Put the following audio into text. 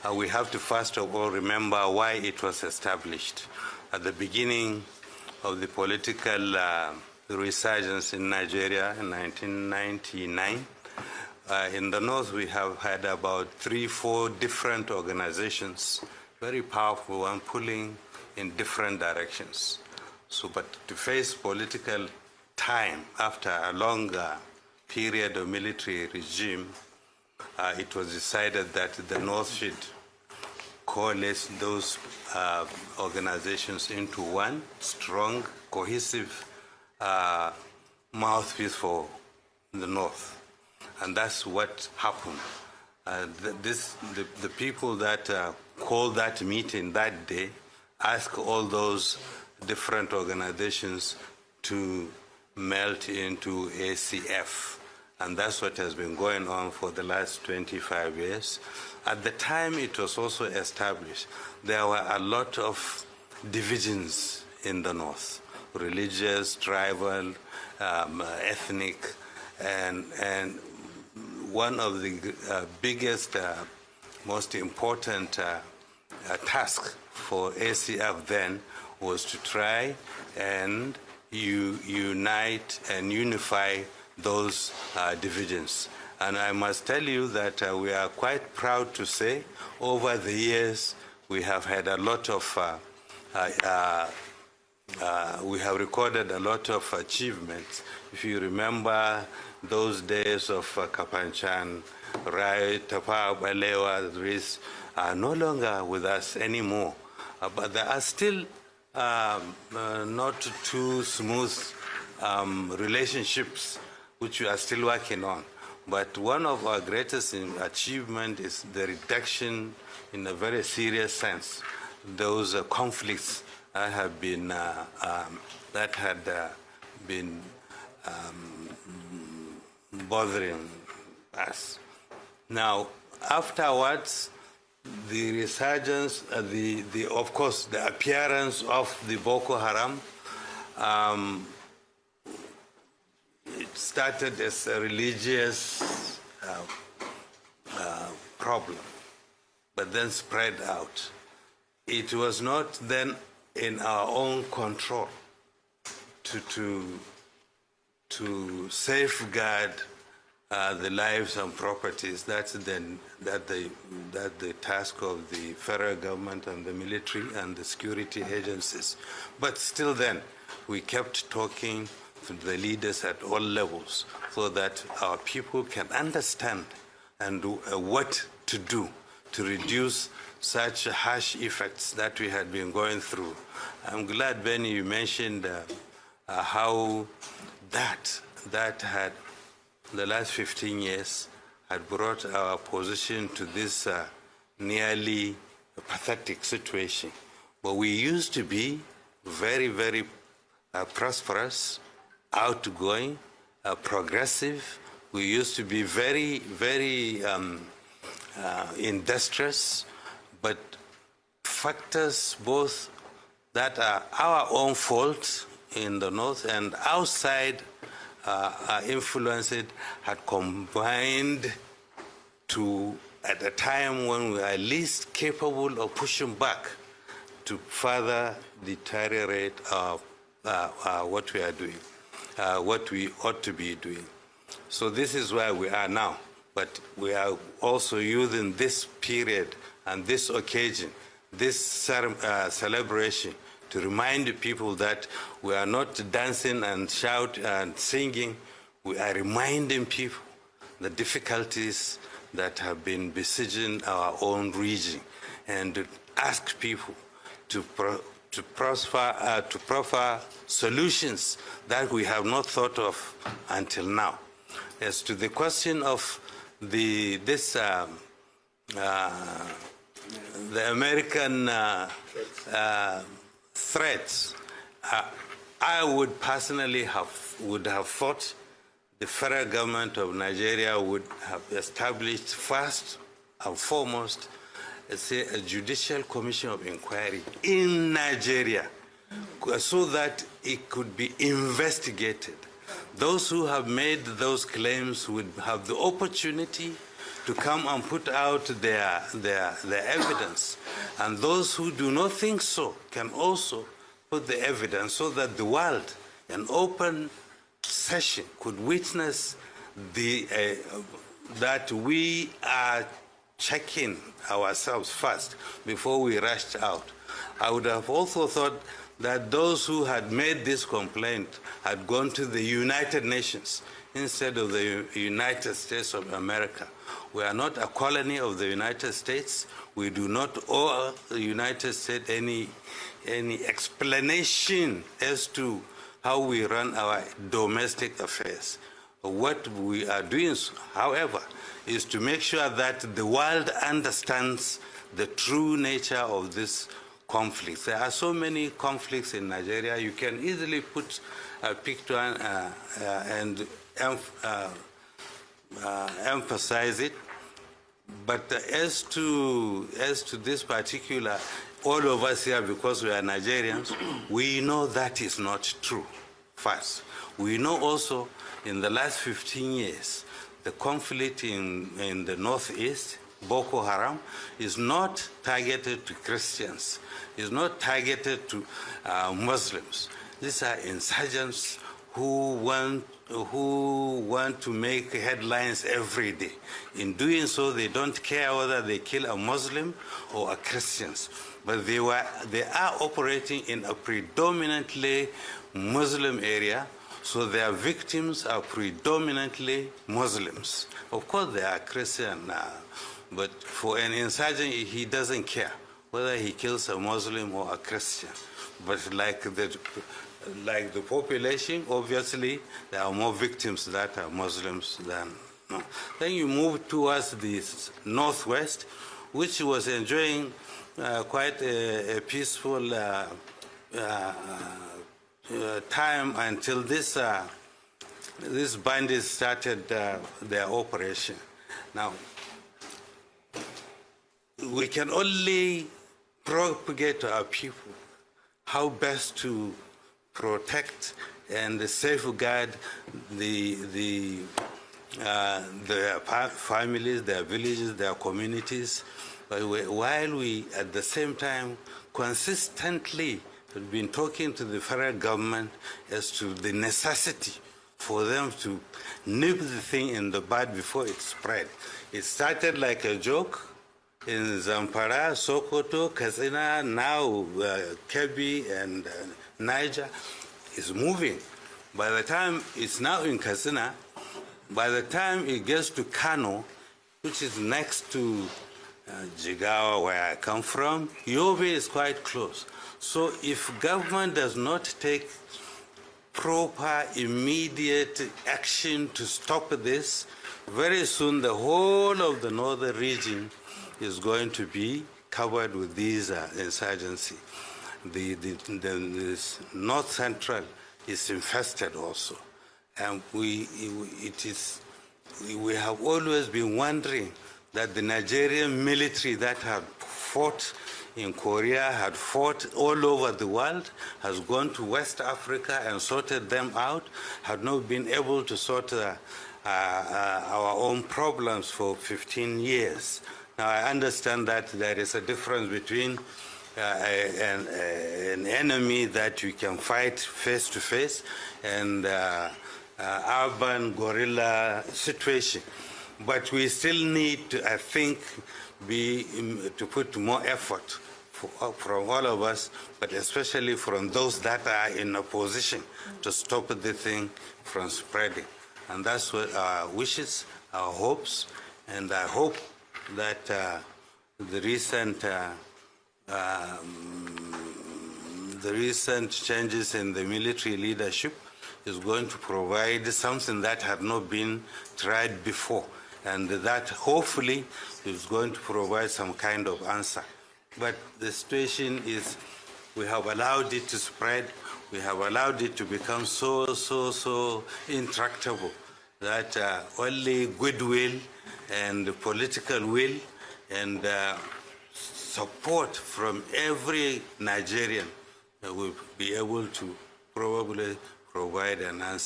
we have to first of all remember why it was established. At the beginning of the political resurgence in Nigeria in 1999, in the north we have had about 3-4 different organizations, very powerful and pulling in different directions. So, but to face political time after a longer period of military regime, it was decided that the North should coalesce those organizations into one strong, cohesive mouthpiece for the North. And that's what happened. The people that called that meeting that day asked all those different organizations to melt into ACF. And that's what has been going on for the last 25 years. At the time it was also established, there were a lot of divisions in the North, religious, tribal, ethnic, and one of the biggest, most important task for ACF then was to try and unite and unify those divisions. And I must tell you that we are quite proud to say over the years we have had a lot of, we have recorded a lot of achievements. If you remember those days of Kapanchan, Rai, Tafawa Balewa, are no longer with us anymore. But there are still not too smooth relationships which we are still working on. But one of our greatest achievements is the reduction, in a very serious sense, those conflicts that have been bothering us. Now, afterwards, the resurgence, of course, the appearance of the Boko Haram. It started as a religious problem, but then spread out. It was not then in our own control to safeguard the lives and properties. That's the task of the federal government and the military and the security agencies. But still then, we kept talking to the leaders at all levels so that our people can understand and what to do to reduce such harsh effects that we had been going through. I'm glad, Benny, you mentioned how that had, the last 15 years, had brought our position to this nearly pathetic situation. But we used to be very, very prosperous, outgoing, progressive. We used to be very, very industrious, but factors both that are our own fault in the North and outside influence it had combined to, at a time when we are least capable of pushing back, to further deteriorate what we are doing, what we ought to be doing. So this is where we are now. But we are also using this period and this occasion, this celebration, to remind people that we are not dancing and shouting and singing. We are reminding people the difficulties that have been besieging our own region, and to ask people to proffer solutions that we have not thought of until now. As to the question of the American threats, I would personally would have thought the federal government of Nigeria would have established first and foremost, say, a judicial commission of inquiry in Nigeria, so that it could be investigated. Those who have made those claims would have the opportunity to come and put out their evidence. And those who do not think so can also put the evidence so that the world, an open session, could witness that we are checking ourselves first before we rushed out. I would have also thought that those who had made this complaint had gone to the United Nations instead of the United States of America. We are not a colony of the United States. We do not owe the United States any explanation as to how we run our domestic affairs. What we are doing, however, is to make sure that the world understands the true nature of this conflict. There are so many conflicts in Nigeria. You can easily pick one and emphasize it. But as to this particular, all of us here, because we are Nigerians, we know that is not true. First, we know also in the last 15 years, the conflict in the northeast, Boko Haram, is not targeted to Christians, is not targeted to Muslims. These are insurgents who want to make headlines every day. In doing so, they don't care whether they kill a Muslim or a Christian. But they are operating in a predominantly Muslim area, so their victims are predominantly Muslims. Of course, they are Christian, but for an insurgent, he doesn't care whether he kills a Muslim or a Christian. But like the population, obviously, there are more victims that are Muslims than no. Then you move towards the northwest, which was enjoying quite a peaceful time until this bandits started their operation. Now, we can only propagate to our people how best to protect and safeguard their families, their villages, their communities, while we, at the same time, consistently have been talking to the federal government as to the necessity for them to nip the thing in the bud before it spread. It started like a joke in Zamfara, Sokoto, Katsina, now Kebbi and Niger is moving. By the time it's now in Katsina, by the time it gets to Kano, which is next to Jigawa, where I come from, Yobe is quite close. So if government does not take proper, immediate action to stop this, very soon the whole of the northern region is going to be covered with these insurgency. This north central is infested also. And we have always been wondering that the Nigerian military that had fought in Korea, had fought all over the world, has gone to West Africa and sorted them out, had not been able to sort our own problems for 15 years. Now, I understand that there is a difference between an enemy that you can fight face to face and urban guerrilla situation. But we still need to, I think, to put more effort from all of us, but especially from those that are in opposition to stop the thing from spreading. And that's what our wishes, our hopes, and I hope that the recent changes in the military leadership is going to provide something that had not been tried before, and that hopefully is going to provide some kind of answer. But the situation is, we have allowed it to spread, we have allowed it to become so intractable that only goodwill and political will and support from every Nigerian will be able to probably provide an answer.